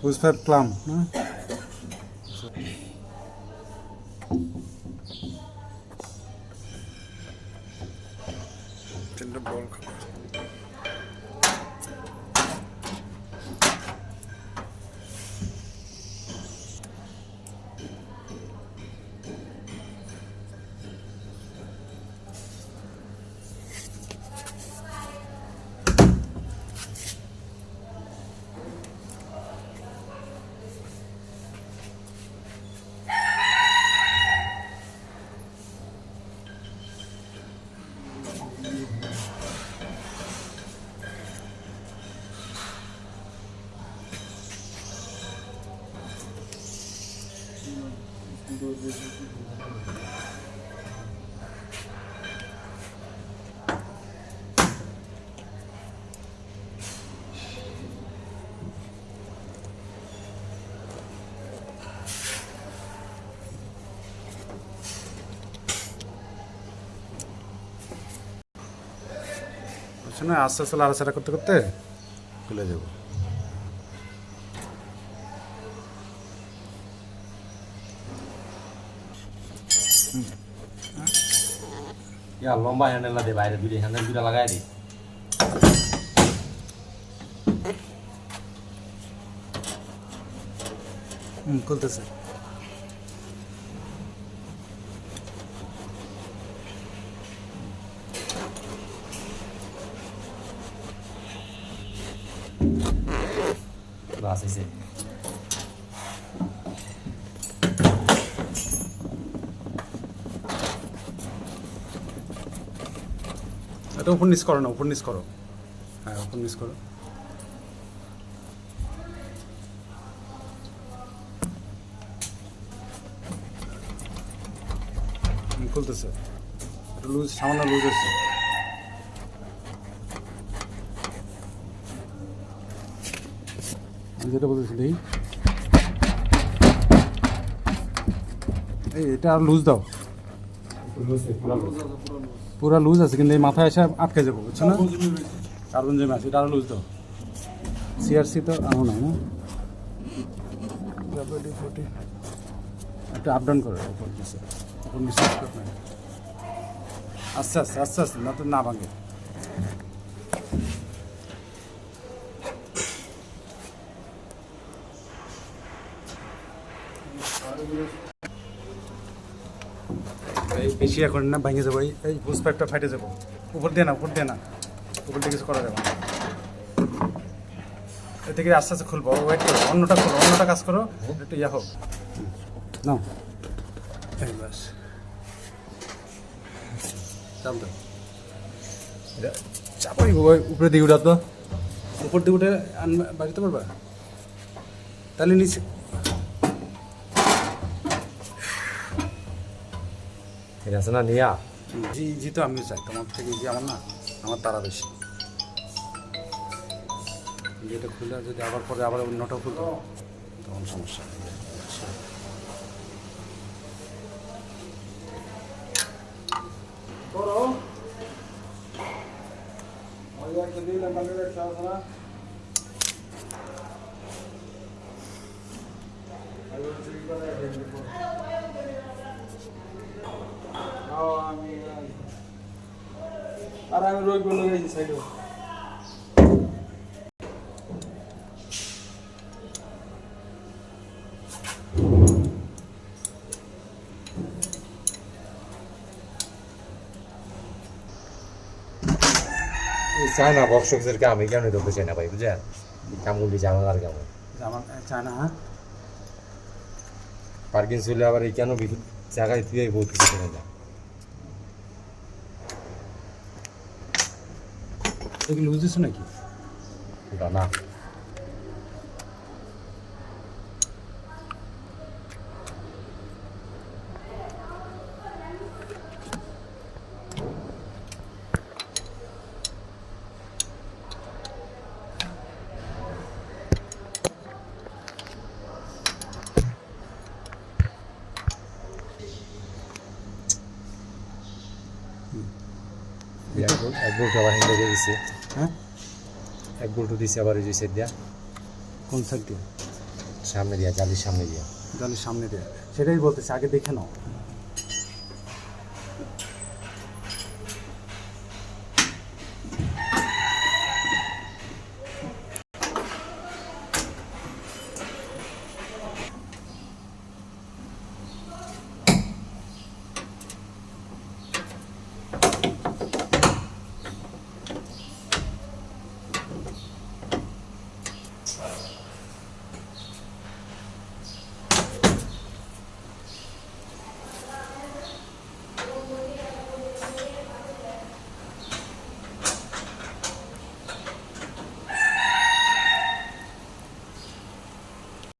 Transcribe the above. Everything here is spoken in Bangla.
হুইচ পাইপ ক্লাম না তিনটা বল খাবার না আস্তে আস্তে লাড়াচাড়া করতে করতে খুলে যাব লম্বা হ্যান্ডেল না দে বাইরে দুটো হ্যান্ডেল দুটা লাগাই দি খুলতেছে বাস এসে এটা উপর নিচ করো না উপর নিচ করো হ্যাঁ উপর নিচ করো খুলতেছে লুজ সামান্য লুজ আছে যেটা বলতেছিলি এই এটা আর লুজ দাও পুরা লুজ আছে কিন্তু এই মাথায় এসে আটকে যাবো বুঝছো না কার্বন জেমে আছে এটা আরো লুজ দাও সিআরসি তো আনো নাই না একটা আপ ডাউন করো উপর নিচে উপর নিচে আস্তে আস্তে আস্তে আস্তে না তো না ভাঙে বেশি এখন না ভেঙে যাবো এই হুইচ পাইপটা ফাটে যাবো উপর দিয়ে না উপর দিয়ে না উপর দিয়ে কিছু করা যাবে না এ থেকে আস্তে আস্তে খুলবো ওয়েট করো অন্যটা করো অন্যটা কাজ করো একটু ইয়া হোক নাও এই বাস চাপ দাও এটা চাপাই উপরে দিয়ে উঠা তো উপর দিয়ে উঠে বাড়িতে পারবা তাহলে নিচে ঠিক আছে না নিয়া জি জি তো আমিও চাই তোমার থেকে জি আমার না আমার তারা বেশি যেটা খুলে যদি আবার পরে আবার অন্যটাও খুলতো তখন সমস্যা আর আমি রোগ বলে গেছি সাইডে চাই না বক্সের কাম এই কেন ধরতে চাই না ভাই বুঝলেন কামগুলি জামালার কেমন আমার চায় না হ্যাঁ পার্কিং চলে আবার এই কেন জায়গায় তুই বহুত কিছু করে না এগুলো লুজ দিচ্ছ নাকি না এক বল্টু আবার হ্যান্ডে দিয়ে দিচ্ছে হ্যাঁ এক বল্টু দিচ্ছে আবার এই যে সেট দিয়া কোন সাইড দিয়ে সামনে দিয়া জালির সামনে দিয়া। জালের সামনে দিয়ে সেটাই বলতেছে, আগে দেখে নাও